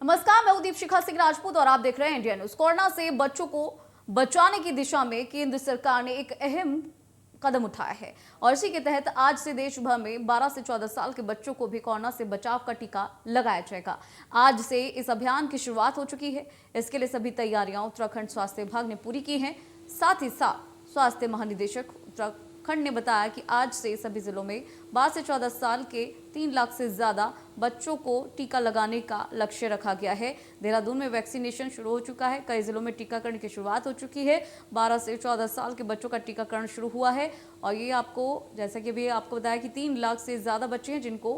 नमस्कार, मैं हूं दीपशिखा सिंह राजपूत और आप देख रहे हैं इंडिया न्यूज। कोरोना से बच्चों को बचाने की दिशा में केंद्र सरकार ने एक अहम कदम उठाया है और इसी के तहत आज से देश भर में 12 से 14 साल के बच्चों को भी कोरोना से बचाव का टीका लगाया जाएगा। आज से इस अभियान की शुरुआत हो चुकी है। इसके लिए सभी तैयारियां उत्तराखंड स्वास्थ्य विभाग ने पूरी की हैं। साथ ही साथ स्वास्थ्य महानिदेशक उत्तराखंड ने बताया कि आज से सभी जिलों में 12 से 14 साल के 3 लाख से ज्यादा बच्चों को टीका लगाने का लक्ष्य रखा गया है। देहरादून में वैक्सीनेशन शुरू हो चुका है। कई जिलों में टीकाकरण की शुरुआत हो चुकी है। 12 से 14 साल के बच्चों का टीकाकरण शुरू हुआ है और ये आपको, जैसा कि अभी आपको बताया कि 3 लाख से ज्यादा बच्चे हैं जिनको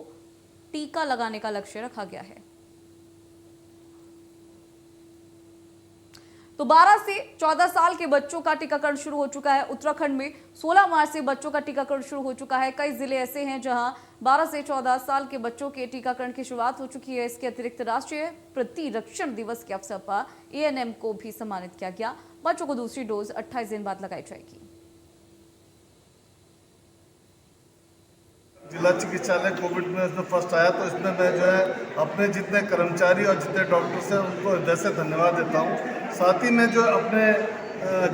टीका लगाने का लक्ष्य रखा गया है। तो 12 से 14 साल के बच्चों का टीकाकरण शुरू हो चुका है। उत्तराखंड में 16 मार्च से बच्चों का टीकाकरण शुरू हो चुका है। कई जिले ऐसे हैं जहां 12 से 14 साल के बच्चों के टीकाकरण की शुरुआत हो चुकी है। इसके अतिरिक्त राष्ट्रीय प्रतिरक्षण दिवस के अवसर पर एएनएम को भी सम्मानित किया गया। बच्चों को दूसरी डोज 28 दिन बाद लगाई जाएगी। जिला चिकित्सालय कोविड में इसमें फर्स्ट आया, तो इसमें मैं जो है अपने जितने कर्मचारी और जितने डॉक्टर्स हैं उनको हृदय से धन्यवाद देता हूँ। साथ ही मैं जो अपने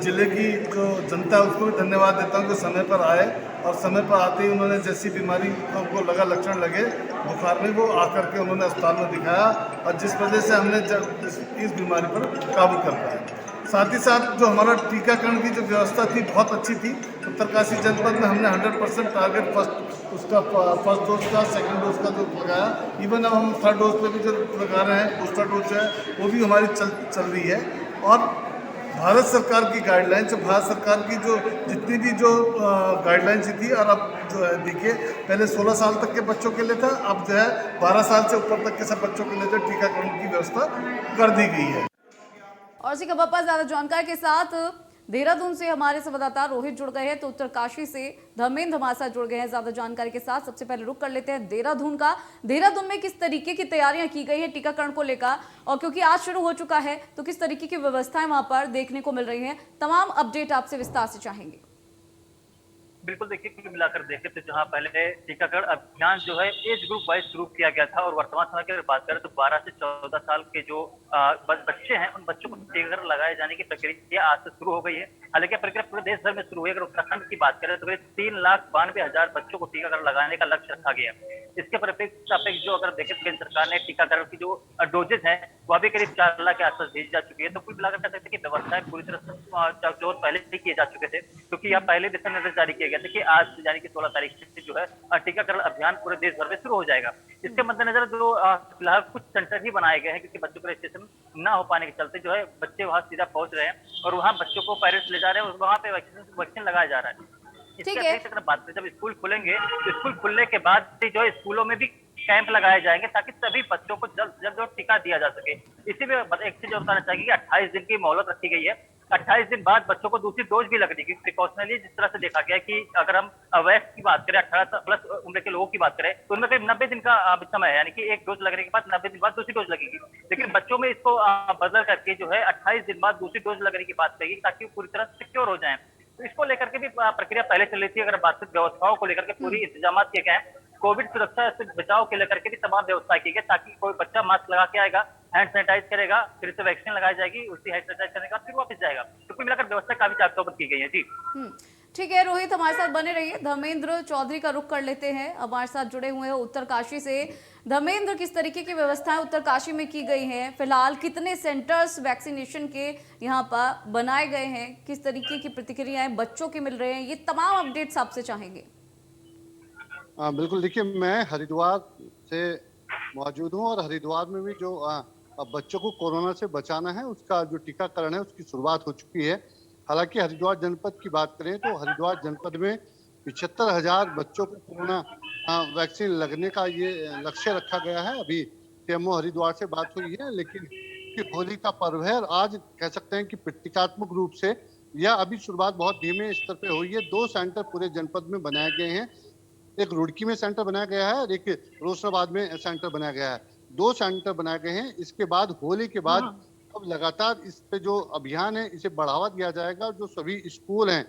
ज़िले की जो जनता है उसको भी धन्यवाद देता हूँ कि समय पर आए और समय पर आते ही उन्होंने जैसी बीमारी उनको लगा लक्षण लगे बुखार में, वो आकर के उन्होंने अस्पताल में दिखाया और जिस वजह से हमने इस बीमारी पर काबू कर पाए। साथ ही साथ जो हमारा टीकाकरण की जो व्यवस्था थी बहुत अच्छी थी। उत्तरकाशी जनपद में हमने 100% टारगेट फर्स्ट डोज का, सेकंड डोज का जो लगाया। इवन अब हम थर्ड डोज पे भी जो लगा रहे हैं, बूस्टर डोज है वो भी हमारी चल रही है। और भारत सरकार की गाइडलाइंस, भारत सरकार की जो जितनी भी जो गाइडलाइंस थी, और अब जो है देखिए पहले 16 साल तक के बच्चों के लिए था, अब जो है 12 साल से ऊपर तक के सब बच्चों के लिए जो टीकाकरण की व्यवस्था कर दी गई है। और इसी खबर पर ज्यादा जानकारी के साथ देहरादून से हमारे संवाददाता रोहित जुड़ गए हैं, तो उत्तरकाशी से धर्मेंद्र हमारे साथ जुड़ गए हैं ज्यादा जानकारी के साथ। सबसे पहले रुक कर लेते हैं देहरादून का। देहरादून में किस तरीके की तैयारियां की गई है टीकाकरण को लेकर, और क्योंकि आज शुरू हो चुका है तो किस तरीके की व्यवस्थाएं वहां पर देखने को मिल रही है, तमाम अपडेट आपसे विस्तार से चाहेंगे। बिल्कुल, देखिए कुल मिलाकर देखें तो जहां पहले टीकाकरण अभियान जो है एज ग्रुप वाइज शुरू किया गया था, और वर्तमान समय की अगर बात करें तो 12 से 14 साल के जो बच्चे हैं उन बच्चों को टीकाकरण लगाए जाने की प्रक्रिया आज से शुरू हो गई है। हालांकि प्रक्रिया पूरे देश भर में शुरू हुई है। अगर उत्तराखंड की बात करें तो करीब 3,92,000 बच्चों को टीकाकरण लगाने का लक्ष्य रखा गया है। इसके परिप्रेक्ष्य सापेक्ष जो अगर देखें तो केंद्र सरकार ने टीकाकरण की जो डोजेज है वह भी करीब 4 लाख के आसपास भेजी जा चुकी है। तो कुल मिलाकर कह सकते हैं कि व्यवस्थाएं पूरी तरह से जो पहले ही किए जा चुके थे, क्योंकि यह पहले दिशा निर्देश जारी किए गए थे कि आज से यानी कि 16 तारीख से जो है टीकाकरण अभियान पूरे देश भर में शुरू हो जाएगा। इसके मद्देनजर जो फिलहाल कुछ सेंटर ही बनाए गए हैं, क्योंकि बच्चों का रजिस्ट्रेशन न हो पाने के चलते जो है बच्चे वहां सीधा पहुंच रहे हैं और वहां बच्चों को पेरेंट्स ले जा रहे हैं और वहां पे वैक्सीन लगाया जा रहा है। इसके अतिरिक्त अगर बात करें, जब स्कूल खुलेंगे तो स्कूल खुलने के बाद जो है स्कूलों में भी कैंप लगाए जाएंगे ताकि सभी बच्चों को जल्द से जल्द टीका दिया जा सके। इसी में एक चीज बताना चाहिए कि 28 दिन की मोहलत रखी गई है। 28 दिन बाद बच्चों को दूसरी डोज भी लगने की प्रिकॉशनरी, जिस तरह से देखा गया कि अगर हम वयस्क की बात करें, 18 प्लस उम्र के लोगों की बात करें, तो उनमें करीब 90 दिन का समय है, यानी कि एक डोज लगने के बाद 90 दिन बाद दूसरी डोज लगेगी। लेकिन बच्चों में इसको बदल करके जो है 28 दिन बाद दूसरी डोज लगने की बात कही ताकि वो पूरी तरह सिक्योर हो जाए। तो इसको लेकर के भी प्रक्रिया पहले चल रही थी। अगर बात करें व्यवस्थाओं को लेकर के, पूरी इंतजाम किए गए हैं। कोविड सुरक्षा से बचाव के लेकर के भी तमाम व्यवस्था की गई ताकि कोई बच्चा मास्क लगा के आएगा, हैंड सैनिटाइज करेगा, फिर से वैक्सीन लगाई जाएगी, उसी हैंड सैनिटाइज करने के बाद फिर वापस जाएगा। तो कुल मिलाकर व्यवस्था काफी चाक-चौबंद की गई है। जी ठीक है रोहित, हमारे साथ बने रहिए। धर्मेंद्र चौधरी का रुख कर लेते हैं, हमारे साथ जुड़े हुए हैं उत्तरकाशी से। धर्मेंद्र, किस तरीके की व्यवस्थाएं उत्तरकाशी में की गई हैं? फिलहाल कितने सेंटर्स वैक्सीनेशन के यहाँ पर बनाए गए हैं? किस तरीके की प्रतिक्रियाएं बच्चों की मिल रहे हैं? ये तमाम अपडेट्स आपसे चाहेंगे। बिल्कुल, देखिए मैं हरिद्वार से मौजूद हूँ और हरिद्वार में भी जो बच्चों को कोरोना से बचाना है उसका जो टीकाकरण है उसकी शुरुआत हो चुकी है। हालांकि हरिद्वार जनपद की बात करें तो हरिद्वार जनपद में 75,000 बच्चों को कोरोना वैक्सीन लगने का ये लक्ष्य रखा गया है। अभी सीएमओ हरिद्वार से बात हुई है, लेकिन होली का पर्व है और आज कह सकते हैं कि प्रतीकात्मक रूप से यह अभी शुरुआत बहुत धीमे स्तर पे हुई है। 2 सेंटर पूरे जनपद में बनाए गए हैं। एक रुड़की में सेंटर बनाया गया है और एक रोशनाबाद में सेंटर बनाया गया है। 2 सेंटर बनाए गए हैं। इसके बाद होली के बाद अब लगातार इस पे जो अभियान है इसे बढ़ावा दिया जाएगा। जो सभी स्कूल हैं,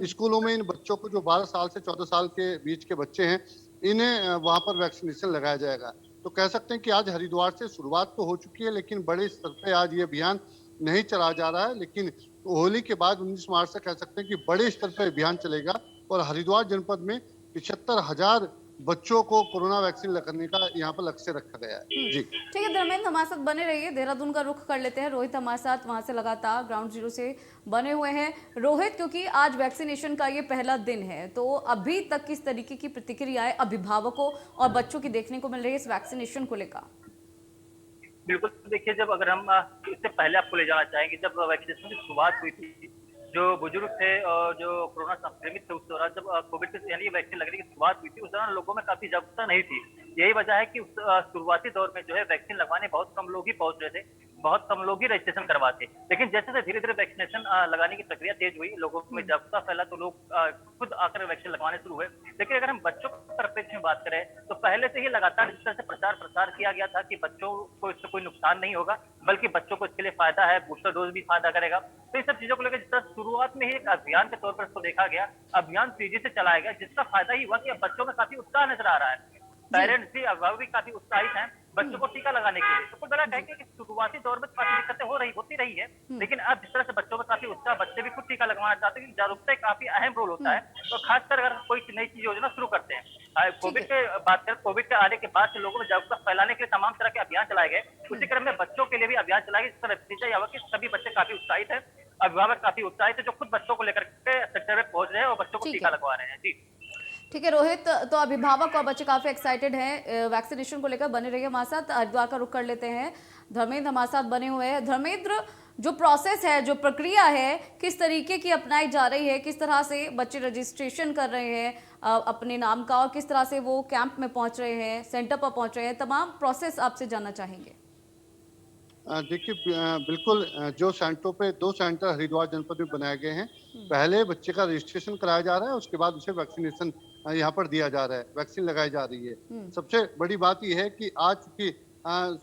स्कूलों में इन बच्चों को जो 12 साल से 14 साल के बीच के बच्चे हैं, इन्हें वहां पर वैक्सीनेशन लगाया जाएगा। तो कह सकते हैं कि आज हरिद्वार से शुरुआत तो हो चुकी है, लेकिन बड़े स्तर पे आज ये अभियान नहीं चला जा रहा है। लेकिन होली के बाद 19 मार्च से कह सकते हैं कि बड़े स्तर पे अभियान चलेगा और हरिद्वार जनपद में 75,000 बच्चों को कोरोना वैक्सीन लगाने का यहाँ पर लक्ष्य रखा गया है। जी ठीक है धर्मेंद्र, हमारे साथ बने रहिए। देहरादून का रुख कर लेते हैं। रोहित हमारे साथ वहां से लगातार ग्राउंड जीरो से बने हुए हैं। रोहित, क्योंकि आज वैक्सीनेशन का ये पहला दिन है, तो अभी तक किस तरीके की प्रतिक्रियाएं अभिभावकों और बच्चों की देखने को मिल रही है इस वैक्सीनेशन को लेकर? बिल्कुल देखिए, जब अगर हम इससे पहले आपको ले जाना चाहेंगे, जब वैक्सीनेशन की शुरुआत हुई थी, जो बुजुर्ग थे और जो कोरोना संक्रमित थे, उस दौरान जब कोविड के यानी वैक्सीन लगने की शुरुआत हुई थी, उस दौरान लोगों में काफी जागरूकता नहीं थी। यही वजह है कि उस शुरुआती दौर में जो है वैक्सीन लगवाने बहुत कम लोग ही पहुंच रहे थे, बहुत कम लोग ही रजिस्ट्रेशन करवाते। लेकिन जैसे जैसे धीरे धीरे वैक्सीनेशन लगाने की प्रक्रिया तेज हुई, लोगों में जागरूकता फैला, तो लोग खुद आकर वैक्सीन लगवाने शुरू हुए। लेकिन अगर हम बच्चों के परिप्रेक्ष्य में बात करें, तो पहले से ही लगातार इस तरह से प्रचार प्रसार किया गया था कि बच्चों को इससे कोई नुकसान नहीं होगा, बल्कि बच्चों को इसके लिए फायदा है, बूस्टर डोज भी फायदा करेगा। तो इन सब चीजों को लेकर जिस तरह शुरुआत में ही एक अभियान के तौर पर इसको देखा गया, अभियान तेजी से चलाया गया, जिसका फायदा ही हुआ कि अब बच्चों में काफी उत्साह नजर आ रहा है। पेरेंट्स भी, अभिभावक भी काफी उत्साहित हैं बच्चों को टीका लगाने के लिए। तो कुल मिला कहेंगे कि शुरुआती दौर में काफी दिक्कतें होती रही है, लेकिन अब जिस तरह से बच्चों में काफी उत्साह, बच्चे भी खुद टीका लगवाना चाहते हैं, जागरूकता एक काफी अहम रोल होता है। तो खासकर अगर कोई नई चीज योजना शुरू करते हैं, कोविड के बात करें, कोविड के आने के बाद से लोगों में जागरूकता फैलाने के लिए तमाम तरह के अभियान चलाए गए। उसी क्रम में बच्चों के लिए भी अभियान चलाए गए, जिसका नतीजा यह हुआ कि सभी बच्चे काफी उत्साहित है, अभिभावक काफी उत्साहित है, जो खुद बच्चों को लेकर के सेक्टर में पहुंच रहे हैं और बच्चों को टीका लगवा रहे हैं। जी ठीक है रोहित, तो अभिभावक और बच्चे काफी एक्साइटेड हैं वैक्सीनेशन को लेकर। बने रहिए हमारे साथ। हरिद्वार का रुख कर लेते हैं। धर्मेंद्र हमारे साथ बने हुए हैं। धर्मेंद्र, जो प्रोसेस है, जो प्रक्रिया है, किस तरीके की अपनाई जा रही है? किस तरह से बच्चे रजिस्ट्रेशन कर रहे हैं अपने नाम का, और किस तरह से वो कैंप में पहुंच रहे हैं, सेंटर पर पहुंच रहे हैं? तमाम प्रोसेस आपसे जानना चाहेंगे। देखिए, बिल्कुल, जो सेंटरों पे 2 सेंटर हरिद्वार जनपद में बनाए गए हैं। पहले बच्चे का रजिस्ट्रेशन कराया जा रहा है, उसके बाद उसे वैक्सीनेशन यहाँ पर दिया जा रहा है, वैक्सीन लगाई जा रही है। सबसे बड़ी बात यह है कि आज चूंकि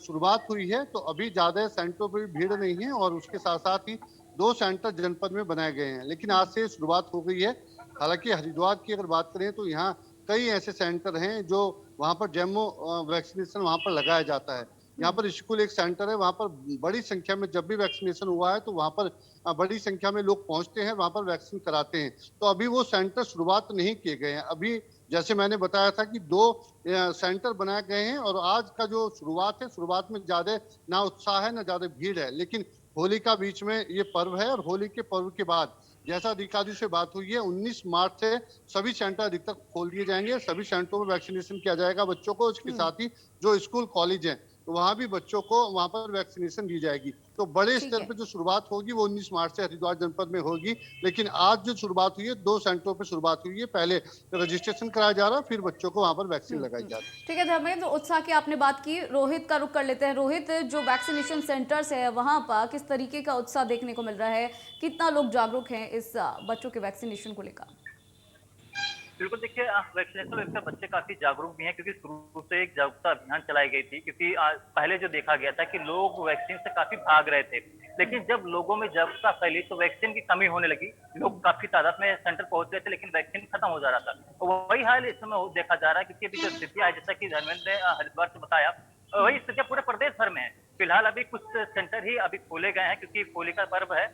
शुरुआत हुई है, तो अभी ज्यादा सेंटरों पर भी भीड़ नहीं है और उसके साथ साथ ही 2 सेंटर जनपद में बनाए गए हैं। लेकिन आज से शुरुआत हो गई है। हालांकि हरिद्वार की अगर बात करें तो यहाँ कई ऐसे सेंटर हैं जो वहाँ पर डेमो वैक्सीनेशन वहाँ पर लगाया जाता है। यहाँ पर स्कूल एक सेंटर है, वहाँ पर बड़ी संख्या में जब भी वैक्सीनेशन हुआ है तो वहाँ पर बड़ी संख्या में लोग पहुंचते हैं, वहाँ पर वैक्सीन कराते हैं। तो अभी वो सेंटर शुरुआत नहीं किए गए हैं। अभी जैसे मैंने बताया था कि 2 सेंटर बनाए गए हैं और आज का जो शुरुआत है, शुरुआत में ज्यादा ना उत्साह है ना ज्यादा भीड़ है। लेकिन होली का बीच में ये पर्व है और होली के पर्व के बाद जैसा अधिकारी से बात हुई है, 19 मार्च से सभी सेंटर अधिकतर खोल दिए जाएंगे। सभी सेंटरों में वैक्सीनेशन किया जाएगा बच्चों को। इसके साथ ही जो स्कूल कॉलेज हैं, तो वहां भी बच्चों को वहां पर वैक्सीनेशन दी जाएगी। तो बड़े स्तर पे जो शुरुआत होगी वो 19 मार्च से हरिद्वार जनपद में होगी। लेकिन आज जो शुरुआत हुई है, 2 सेंटरों पे शुरुआत हुई है। पहले रजिस्ट्रेशन कराया जा रहा है, फिर बच्चों को वहां पर वैक्सीन लगाई जा रही है। ठीक है धर्मेंद्र, उत्साह की आपने बात की। रोहित का रुख कर लेते हैं। रोहित, जो वैक्सीनेशन सेंटर्स है वहां पर किस तरीके का उत्साह देखने को मिल रहा है? कितना लोग जागरूक हैं इस बच्चों के वैक्सीनेशन को लेकर? बिल्कुल देखिए, वैक्सीनेशन को लेकर बच्चे काफी जागरूक भी हैं, क्योंकि शुरू से एक जागरूकता अभियान चलाई गई थी। क्योंकि पहले जो देखा गया था कि लोग वैक्सीन से काफी भाग रहे थे, लेकिन जब लोगों में जागरूकता फैली तो वैक्सीन की कमी होने लगी। लोग काफी तादाद में सेंटर पहुंच रहे थे, लेकिन वैक्सीन खत्म हो जा रहा था। तो वही हाल इस समय देखा जा रहा है, क्योंकि अभी जो स्थिति है, जैसा कि धर्मेंद्र ने हरिद्वार से बताया, वही स्थिति पूरे प्रदेश भर में है। फिलहाल अभी कुछ सेंटर ही अभी खोले गए हैं, क्योंकि होली का पर्व है।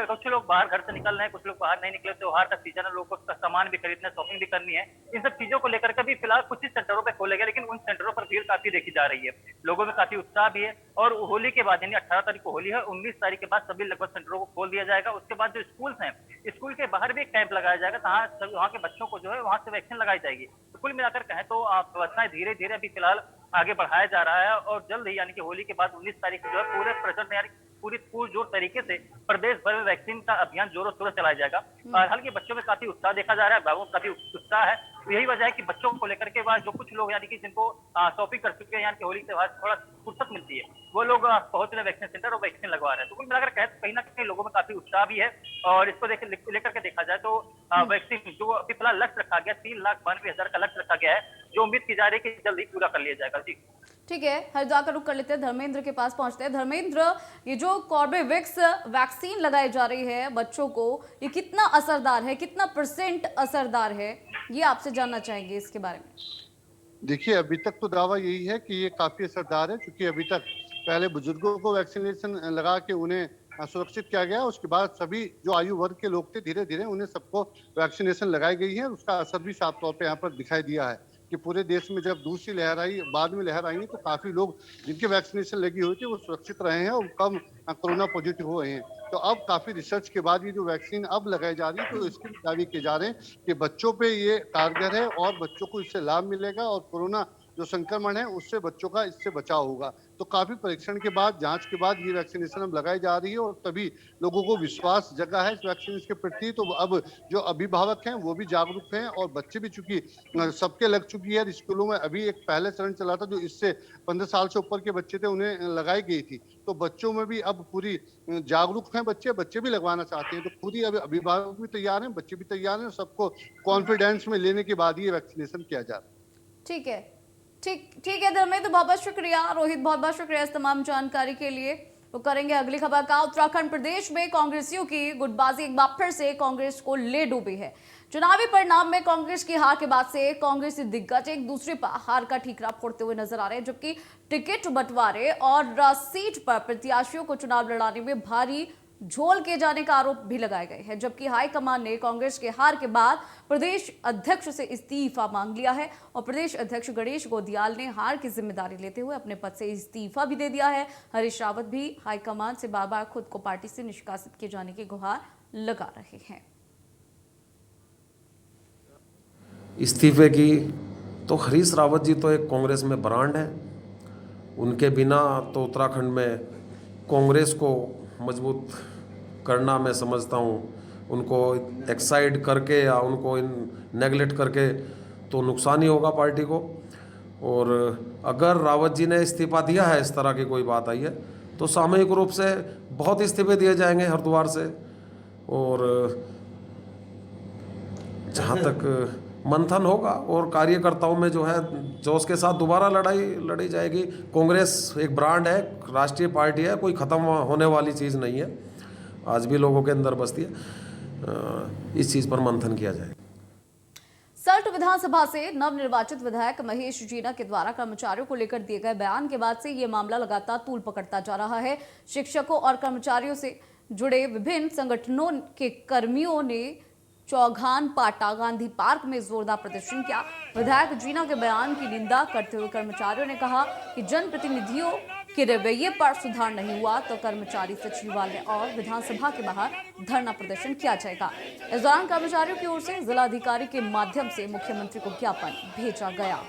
कुछ लोग बाहर घर से निकल रहे हैं, कुछ लोग बाहर नहीं निकले। त्योहार का सीजन है, लोगों को सामान भी खरीदना, शॉपिंग भी करनी है। इन सब चीजों को लेकर के भी फिलहाल कुछ ही सेंटरों पे खोले गए, लेकिन उन सेंटरों पर भीड़ काफी देखी जा रही है। लोगों में काफी उत्साह भी है। और होली के बाद, यानी 18 तारीख को होली है, 19 तारीख के बाद सभी लगभग सेंटरों को खोल दिया जाएगा। उसके बाद जो स्कूल हैं, स्कूल के बाहर भी एक कैंप लगाया जाएगा, वहाँ के बच्चों को जो है वहाँ से वैक्सीन लगाई जाएगी। तो कुल मिलाकर कहें तो व्यवस्थाएं धीरे धीरे अभी फिलहाल आगे बढ़ाया जा रहा है, और जल्द ही यानी कि होली के बाद 19 तारीख को जो है पूरे प्रचंड यानी पूरी जोर तरीके से प्रदेश भर में वैक्सीन का अभियान जोरों शोरों चलाया जाएगा। हालांकि बच्चों में काफी उत्साह देखा जा रहा है, अभिभावकों काफी उत्साह है। तो यही वजह है कि बच्चों को लेकर के बाद जो कुछ लोग यानी कि जिनको शॉपिंग कर चुके हैं, यानी कि होली के बाद थोड़ा फुर्सत मिलती है, वो लोग पहुंच रहे वैक्सीन सेंटर और वैक्सीन लगवा रहे हैं। तो कुल मिलाकर कहीं ना कहीं लोगों में काफी उत्साह भी है। और इसको लेकर के देखा जाए तो वैक्सीन जो अभी फिलहाल लक्ष्य रखा गया, 3,92,000 का लक्ष्य रखा गया है, जो उम्मीद की जा रही है कि जल्द ही पूरा कर लिया जाएगा। जी ठीक है, हरिद्वार का रुख कर लेते हैं। धर्मेंद्र के पास पहुंचते हैं। धर्मेंद्र, ये जो कॉर्बेवैक्स वैक्सीन लगाई जा रही है बच्चों को, ये कितना असरदार है, कितना % असरदार है, ये आपसे जानना चाहेंगे इसके बारे में। देखिए, अभी तक तो दावा यही है कि ये काफी असरदार है, क्योंकि अभी तक पहले बुजुर्गों को वैक्सीनेशन लगा के उन्हें सुरक्षित किया गया। उसके बाद सभी जो आयु वर्ग के लोग थे, धीरे धीरे उन्हें सबको वैक्सीनेशन लगाई गई है। उसका असर भी साफ तौर पे यहाँ पर दिखाई दिया है कि पूरे देश में जब दूसरी लहर आई, बाद में लहर आई, तो काफी लोग जिनके वैक्सीनेशन लगी हुई थी वो सुरक्षित रहे हैं और कम कोरोना पॉजिटिव हुए हैं। तो अब काफी रिसर्च के बाद ये जो वैक्सीन अब लगाई जा रही है, तो इसके दावे किए जा रहे हैं कि बच्चों पे ये कारगर है और बच्चों को इससे लाभ मिलेगा और कोरोना जो संक्रमण है उससे बच्चों का इससे बचाव होगा। तो काफी परीक्षण के बाद, जांच के बाद ये वैक्सीनेशन अब लगाई जा रही है और तभी लोगों को विश्वास जगा है इस वैक्सीन के प्रति। तो अब जो अभिभावक हैं वो भी जागरूक हैं और बच्चे भी, चूंकि सबके लग चुकी है। स्कूलों में अभी एक पहले चरण चला था, जो इससे 15 साल से ऊपर के बच्चे थे उन्हें लगाई गई थी। तो बच्चों में भी अब पूरी जागरूक हैं बच्चे भी लगवाना चाहते हैं। तो खुद ही अभी अभिभावक भी तैयार हैं, बच्चे भी तैयार हैं। सबको कॉन्फिडेंस में लेने के बाद ये वैक्सीनेशन किया जा रहा है। ठीक है, ठीक है धर्मेंद्र, तो बहुत बहुत शुक्रिया। रोहित, बहुत बहुत शुक्रिया इस तमाम जानकारी के लिए। तो करेंगे अगली खबर का। उत्तराखंड प्रदेश में कांग्रेसियों की गुटबाजी एक बार फिर से कांग्रेस को ले डूबी है। चुनावी परिणाम में कांग्रेस की हार के बाद से कांग्रेसी दिग्गज एक दूसरे पर हार का ठीकरा फोड़ते हुए नजर आ रहे हैं, जबकि टिकट बंटवारे और सीट पर प्रत्याशियों को चुनाव लड़ाने में भारी झोल किए जाने का आरोप भी लगाए गए हैं। जबकि हाईकमान ने कांग्रेस के हार के बाद प्रदेश अध्यक्ष से इस्तीफा मांग लिया है और प्रदेश अध्यक्ष गणेश गोदियाल ने हार की जिम्मेदारी लेते हुए अपने पद से इस्तीफा भी दे दिया है। हरीश रावत भी हाईकमान से बार बार खुद को पार्टी से निष्कासित किए जाने की गुहार लगा रहे हैं। इस्तीफे की तो हरीश रावत जी तो एक कांग्रेस में ब्रांड है। उनके बिना तो उत्तराखंड में कांग्रेस को मजबूत करना, मैं समझता हूँ, उनको एक्साइड करके या उनको नेगलेक्ट करके तो नुकसान ही होगा पार्टी को। और अगर रावत जी ने इस्तीफा दिया है, इस तरह की कोई बात आई है, तो सामूहिक रूप से बहुत इस्तीफे दिए जाएंगे हरिद्वार से। और जहाँ तक मंथन होगा और कार्यकर्ताओं में जो है जोश के साथ दोबारा लड़ी जाएगी। कांग्रेस एक ब्रांड है, राष्ट्रीय पार्टी है, कोई ख़त्म होने वाली चीज़ नहीं है, आज भी लोगों के अंदर बसती है। इस चीज़ पर मंथन किया जाएगा। सल्ट विधानसभा से नवनिर्वाचित विधायक महेश जीना के द्वारा कर्मचारियों को लेकर दिए गए बयान के बाद से ये मामला लगातार तूल पकड़ता जा रहा है। शिक्षकों और कर्मचारियों से जुड़े विभिन्न संगठनों के कर्मियों ने चौघान पाटा गांधी पार्क में जोरदार प्रदर्शन किया। विधायक जीना के बयान की निंदा करते हुए कर्मचारियों ने कहा कि जनप्रतिनिधियों के रवैये पर सुधार नहीं हुआ तो कर्मचारी सचिवालय और विधानसभा के बाहर धरना प्रदर्शन किया जाएगा। इस दौरान कर्मचारियों की ओर से जिलाधिकारी के माध्यम से मुख्यमंत्री को ज्ञापन भेजा गया।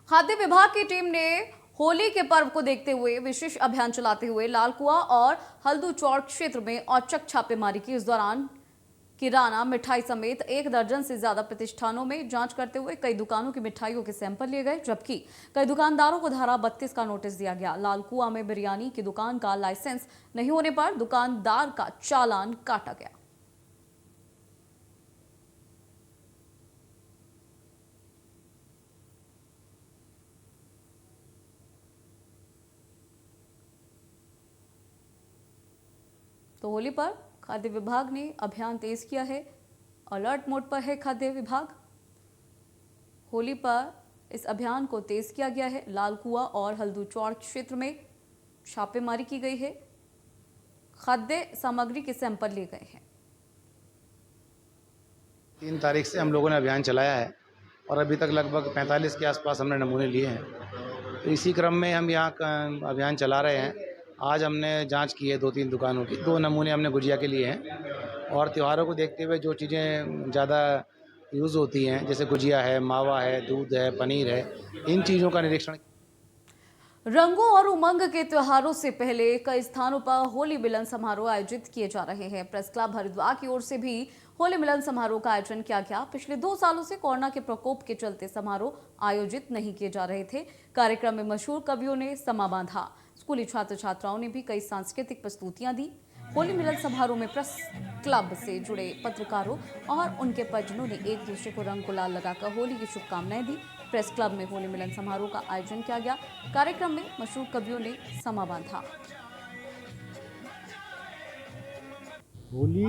खाद्य विभाग की टीम ने होली के पर्व को देखते हुए विशेष अभियान चलाते हुए लालकुआ और हल्दूचौड़ क्षेत्र में औचक छापेमारी की। इस दौरान किराना, मिठाई समेत 1 दर्जन से ज्यादा प्रतिष्ठानों में जांच करते हुए कई दुकानों की मिठाइयों के सैंपल लिए गए, जबकि कई दुकानदारों को धारा 32 का नोटिस दिया गया। लालकुआ में बिरयानी की दुकान का लाइसेंस नहीं होने पर दुकानदार का चालान काटा गया। तो होली पर खाद्य विभाग ने अभियान तेज किया है। अलर्ट मोड पर है खाद्य विभाग। होली पर इस अभियान को तेज किया गया है। लालकुआ और हल्दूचौड़ क्षेत्र में छापेमारी की गई है। खाद्य सामग्री के सैंपल लिए गए हैं। 3 तारीख से हम लोगों ने अभियान चलाया है और अभी तक लगभग 45 के आसपास हमने नमूने लिए हैं। तो इसी क्रम में हम यहाँ का अभियान चला रहे हैं। आज हमने जांच की है 2-3 दुकानों की। 2 नमूने हमने गुजिया के लिए हैं और त्योहारों को देखते हुए जो चीज़ें ज़्यादा यूज़ होती हैं, जैसे गुजिया है, मावा है, दूध है, पनीर है, इन चीज़ों का निरीक्षण। रंगों और उमंग के त्योहारों से पहले कई स्थानों पर होली मिलन समारोह आयोजित किए जा रहे हैं। प्रेस क्लब हरिद्वार की ओर से भी होली मिलन समारोह का आयोजन किया गया। पिछले 2 सालों से कोरोना के प्रकोप के चलते समारोह आयोजित नहीं किए जा रहे थे। कार्यक्रम में मशहूर कवियों ने समा बांधा। स्कूली छात्र छात्राओं ने भी कई सांस्कृतिक प्रस्तुतियां दी। होली मिलन समारोह में प्रेस क्लब से जुड़े पत्रकारों और उनके परिजनों ने एक दूसरे को रंग गुलाल लगाकर होली की शुभकामनाएं दी। प्रेस क्लब में होली मिलन समारोह का आयोजन किया गया। कार्यक्रम में मशहूर कवियों ने समा बांधा। होली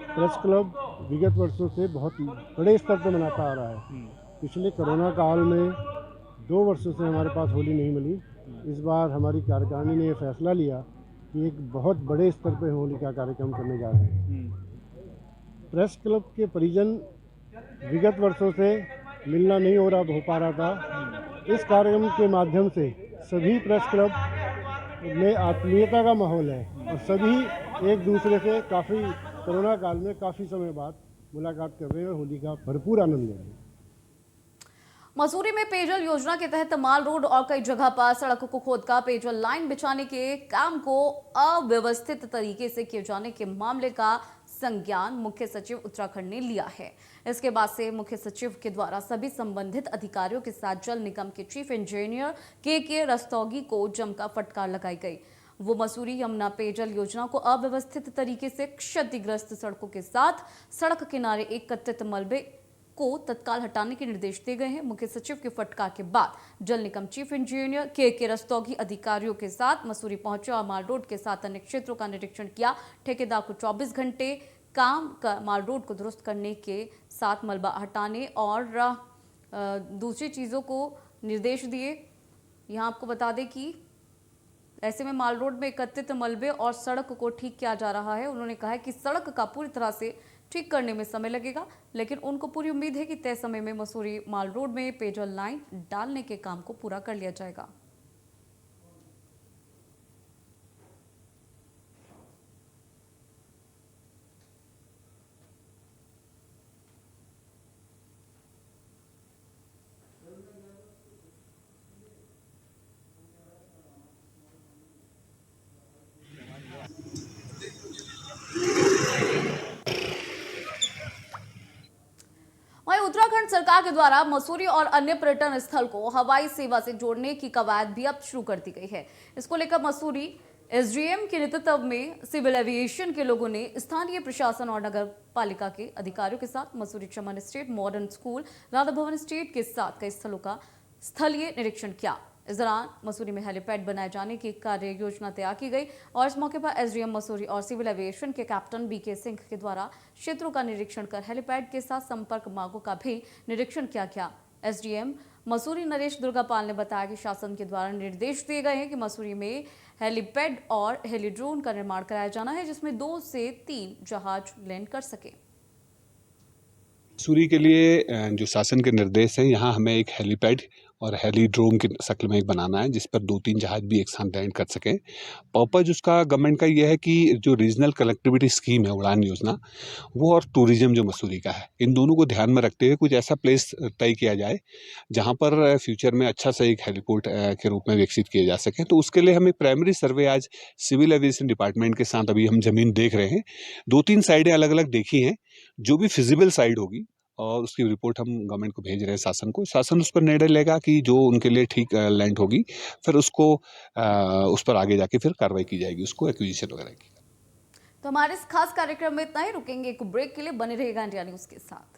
प्रेस क्लब विगत वर्षों से बहुत बड़े स्तर पर मनाता आ रहा है। पिछले कोरोना काल में 2 वर्षों से हमारे पास होली नहीं मिली। इस बार हमारी कार्यकारिणी ने यह फैसला लिया कि एक बहुत बड़े स्तर पर होली का कार्यक्रम करने जा रहे हैं। प्रेस क्लब के परिजन विगत वर्षों से मिलना नहीं हो पा रहा था। इस कार्यक्रम के माध्यम से सभी प्रेस क्लब में आत्मीयता का माहौल है और सभी एक दूसरे से काफ़ी कोरोना काल में काफ़ी समय बाद मुलाकात कर रहे हैं और होली का भरपूर आनंद ले रहे हैं। मसूरी में पेयजल योजना के तहत माल रोड और कई जगह पर सड़क को खोदकर पेयजल लाइन बिछाने के काम को अव्यवस्थित तरीके से किए जाने के मामले का संज्ञान मुख्य सचिव उत्तराखंड ने लिया है। इसके बाद से मुख्य सचिव के द्वारा सभी संबंधित अधिकारियों के साथ जल निगम के चीफ इंजीनियर के रस्तोगी को जमकर फटकार लगाई गई। वो मसूरी यमुना पेयजल योजना को अव्यवस्थित तरीके से क्षतिग्रस्त सड़कों के साथ सड़क किनारे एकत्रित मलबे को तत्काल हटाने के निर्देश दिए गए हैं। मुख्य सचिव के फटकार के बाद जल निगम चीफ इंजीनियर के रस्तोगी अधिकारियों के साथ मसूरी पहुंचे और माल रोड के साथ अन्य क्षेत्रों का निरीक्षण किया। ठेकेदार को 24 घंटे काम कर माल रोड को दुरुस्त करने के साथ मलबा हटाने और दूसरी चीज़ों को निर्देश दिए। यहाँ आपको बता दें कि ऐसे में माल रोड में एकत्रित मलबे और सड़क को ठीक किया जा रहा है। उन्होंने कहा है कि सड़क का पूरी तरह से ठीक करने में समय लगेगा, लेकिन उनको पूरी उम्मीद है कि तय समय में मसूरी माल रोड में पेयजल लाइन डालने के काम को पूरा कर लिया जाएगा। वहीं उत्तराखंड सरकार के द्वारा मसूरी और अन्य पर्यटन स्थल को हवाई सेवा से जोड़ने की कवायद भी अब शुरू कर दी गई है। इसको लेकर मसूरी एसडीएम के नेतृत्व में सिविल एविएशन के लोगों ने स्थानीय प्रशासन और नगर पालिका के अधिकारियों के साथ मसूरी चमन स्टेट मॉडर्न स्कूल राधा भवन स्टेट के साथ कई स्थलों का स्थलीय निरीक्षण किया। इस दौरान मसूरी में हेलीपैड बनाए जाने की कार्य योजना तैयार की गई और इस मौके पर एसडीएम मसूरी और सिविल एविएशन के कैप्टन बीके सिंह के द्वारा क्षेत्रों का निरीक्षण कर हेलीपैड के साथ संपर्क मार्गों का भी निरीक्षण किया गया। एसडीएम मसूरी नरेश दुर्गापाल ने बताया कि शासन के द्वारा निर्देश दिए गए हैं कि मसूरी में हेलीपैड और हेलीड्रोन का निर्माण कराया जाना है, जिसमें 2 से 3 जहाज लैंड कर सके। मसूरी के लिए जो शासन के निर्देश हैं, यहाँ हमें एक हेलीपैड और हेलीड्रोम के शक्ल में एक बनाना है, जिस पर 2-3 जहाज भी एक साथ लैंड कर सकें। पर्पज उसका गवर्नमेंट का ये है कि जो रीजनल कनेक्टिविटी स्कीम है उड़ान योजना, वो और टूरिज्म जो मसूरी का है, इन दोनों को ध्यान में रखते हुए कुछ ऐसा प्लेस तय किया जाए जहाँ पर फ्यूचर में अच्छा सा एक हेलीपोर्ट के रूप में विकसित किए जा सकें। तो उसके लिए हमें प्राइमरी सर्वे आज सिविल एविएशन डिपार्टमेंट के साथ अभी हम जमीन देख रहे हैं। 2-3 साइडें अलग अलग देखी हैं, जो भी फिजिबल साइड होगी और उसकी रिपोर्ट हम गवर्नमेंट को भेज रहे हैं शासन को। शासन उस पर निर्णय लेगा कि जो उनके लिए ठीक लैंड होगी, फिर उसको उस पर आगे जाके फिर कार्रवाई की जाएगी, उसको एक्विजिशन वगैरह की। तो हमारे इस खास कार्यक्रम में इतना ही। रुकेंगे एक ब्रेक के लिए, बने रहेगा इंडिया न्यूज के साथ।